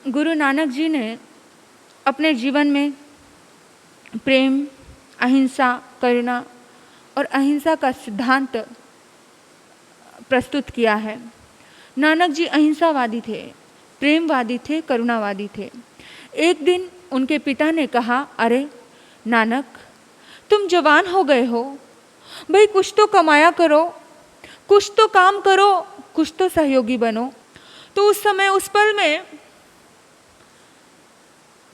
गुरु नानक जी ने अपने जीवन में प्रेम, अहिंसा, करुणा और अहिंसा का सिद्धांत प्रस्तुत किया है। नानक जी अहिंसावादी थे, प्रेमवादी थे, करुणावादी थे। एक दिन उनके पिता ने कहा, अरे नानक, तुम जवान हो गए हो, भाई कुछ तो कमाया करो, कुछ तो काम करो, कुछ तो सहयोगी बनो। तो उस समय, उस पल में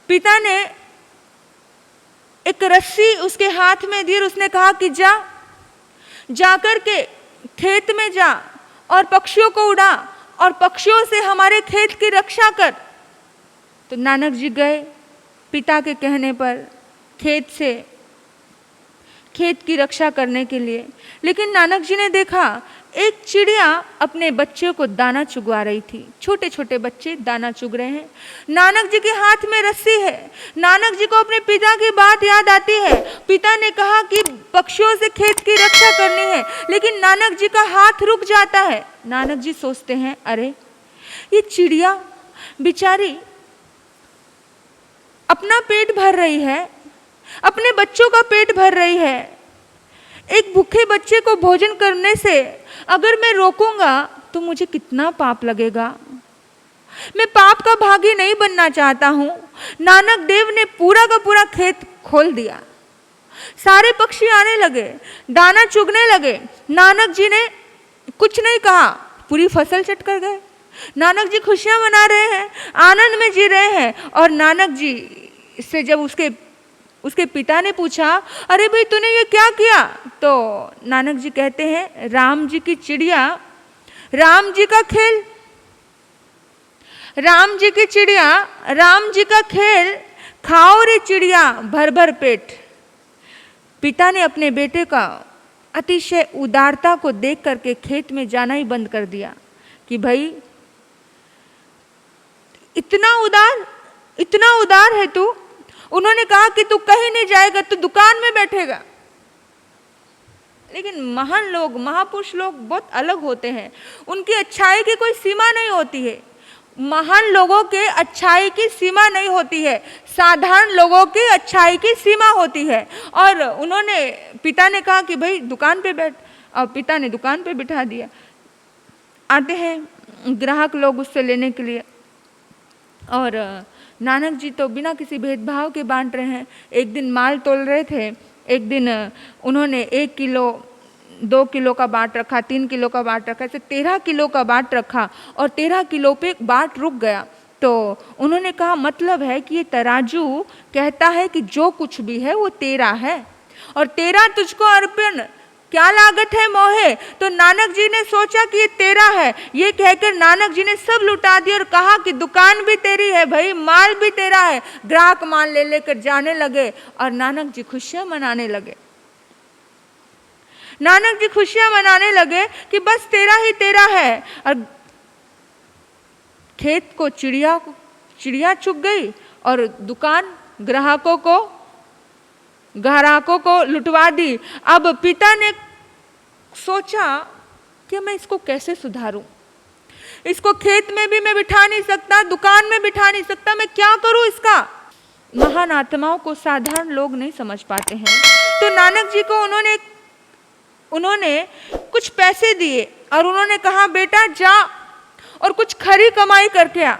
पिता ने एक रस्सी उसके हाथ में दी और उसने कहा कि जाकर के खेत में जा और पक्षियों को उड़ा और पक्षियों से हमारे खेत की रक्षा कर। तो नानक जी गए पिता के कहने पर खेत की रक्षा करने के लिए। लेकिन नानक जी ने देखा एक चिड़िया अपने बच्चे को दाना चुगवा रही थी। छोटे छोटे बच्चे दाना चुग रहे हैं, नानक जी के हाथ में रस्सी है। नानक जी को अपने पिता की बात याद आती है। पिता ने कहा कि पक्षियों से खेत की रक्षा करनी है, लेकिन नानक जी का हाथ रुक जाता है। नानक जी सोचते हैं, अरे ये चिड़िया बेचारी अपना पेट भर रही है, अपने बच्चों का पेट भर रही है। एक भूखे बच्चे को भोजन करने से अगर मैं रोकूंगा तो मुझे कितना पाप लगेगा। मैं पाप का भागी नहीं बनना चाहता हूं। नानक देव ने पूरा का पूरा खेत खोल दिया, सारे पक्षी आने लगे, दाना चुगने लगे। नानक जी ने कुछ नहीं कहा, पूरी फसल चट कर गए। नानक जी खुशियां मना रहे हैं, आनंद में जी रहे हैं। और नानक जी से जब उसके पिता ने पूछा, अरे भाई तूने ये क्या किया? तो नानक जी कहते हैं, राम जी की चिड़िया, राम जी का खेल, राम जी की चिड़िया, राम जी का खेल, खाओ रे चिड़िया भर भर पेट। पिता ने अपने बेटे का अतिशय उदारता को देख करके खेत में जाना ही बंद कर दिया कि भाई इतना उदार है तू। उन्होंने कहा कि तू कहीं नहीं जाएगा, तू दुकान में बैठेगा। लेकिन महान लोग, महापुरुष लोग बहुत अलग होते हैं। उनकी अच्छाई की कोई सीमा नहीं होती है। महान लोगों के अच्छाई की सीमा नहीं होती है, साधारण लोगों की अच्छाई की सीमा होती है। और पिता ने कहा कि भाई दुकान पे बैठ, और पिता ने दुकान पे बिठा दिया। आते हैं ग्राहक लोग उससे लेने के लिए, और नानक जी तो बिना किसी भेदभाव के बांट रहे हैं। एक दिन माल तोल रहे थे, एक दिन उन्होंने 1 किलो, 2 किलो का बाट रखा, 3 किलो का बाट रखा, ऐसे 13 किलो का बाट रखा और 13 किलो पे बाट रुक गया। तो उन्होंने कहा मतलब है कि ये तराजू कहता है कि जो कुछ भी है वो तेरा है और तेरा तुझको अर्पण, क्या लागत है मोहे। तो नानक जी ने सोचा कि ये तेरा है, ये कहकर नानक जी ने सब लुटा दिया और कहा कि दुकान भी तेरी है भाई, माल भी तेरा है। ग्राहक माल ले लेकर जाने लगे और नानक जी खुशियां मनाने लगे। नानक जी खुशियां मनाने लगे कि बस तेरा ही तेरा है। और खेत को चिड़िया चुग गई और दुकान ग्राहकों को लुटवा दी। अब पिता ने सोचा कि मैं इसको कैसे सुधारूं, इसको खेत में भी मैं बिठा नहीं सकता, दुकान में बिठा नहीं सकता, मैं क्या करूं इसका। महान आत्माओं को साधारण लोग नहीं समझ पाते हैं। तो नानक जी को उन्होंने कुछ पैसे दिए और उन्होंने कहा बेटा जा और कुछ खरी कमाई करके आ।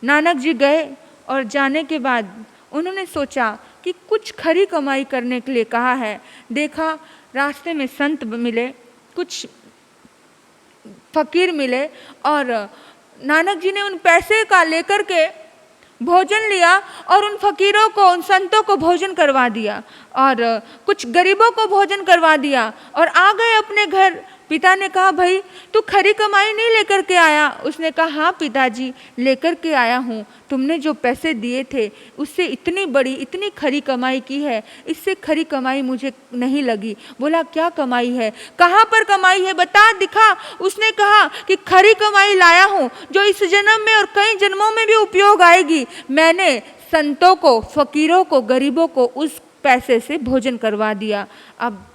नानक जी गए और जाने के बाद उन्होंने सोचा कि कुछ खरी कमाई करने के लिए कहा है। देखा रास्ते में संत मिले, कुछ फकीर मिले और नानक जी ने उन पैसे का लेकर के भोजन लिया और उन फकीरों को, उन संतों को भोजन करवा दिया और कुछ गरीबों को भोजन करवा दिया और आ गए अपने घर। पिता ने कहा भाई तू खरी कमाई नहीं लेकर के आया? उसने कहा हाँ पिताजी लेकर के आया हूँ, तुमने जो पैसे दिए थे उससे इतनी बड़ी, इतनी खरी कमाई की है, इससे खरी कमाई मुझे नहीं लगी। बोला क्या कमाई है, कहाँ पर कमाई है, बता दिखा। उसने कहा कि खरी कमाई लाया हूँ जो इस जन्म में और कई जन्मों में भी उपयोग आएगी। मैंने संतों को, फकीरों को, गरीबों को उस पैसे से भोजन करवा दिया। अब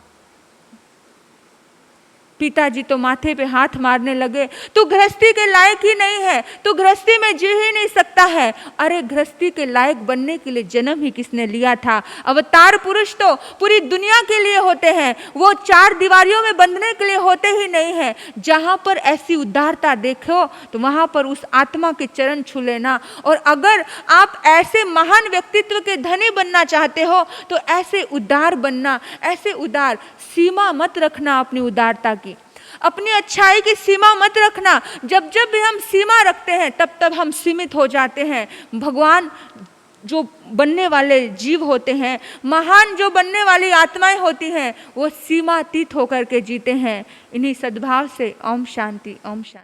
पिताजी तो माथे पे हाथ मारने लगे, तू गृहस्थी के लायक ही नहीं है, तू गृहस्थी में जी ही नहीं सकता है। अरे गृहस्थी के लायक बनने के लिए जन्म ही किसने लिया था? अवतार पुरुष तो पूरी दुनिया के लिए होते हैं, वो चार दीवारियों में बंधने के लिए होते ही नहीं है। जहां पर ऐसी उदारता देखो तो वहां पर उस आत्मा के चरण छू लेना। और अगर आप ऐसे महान व्यक्तित्व के धनी बनना चाहते हो तो ऐसे उदार बनना, ऐसे उदार। सीमा मत रखना अपनी उदारता की, अपनी अच्छाई की सीमा मत रखना। जब जब भी हम सीमा रखते हैं तब तब हम सीमित हो जाते हैं। भगवान जो बनने वाले जीव होते हैं, महान जो बनने वाली आत्माएं होती हैं, वो सीमातीत होकर के जीते हैं। इन्हीं सद्भाव से ओम शांति, ओम शांति।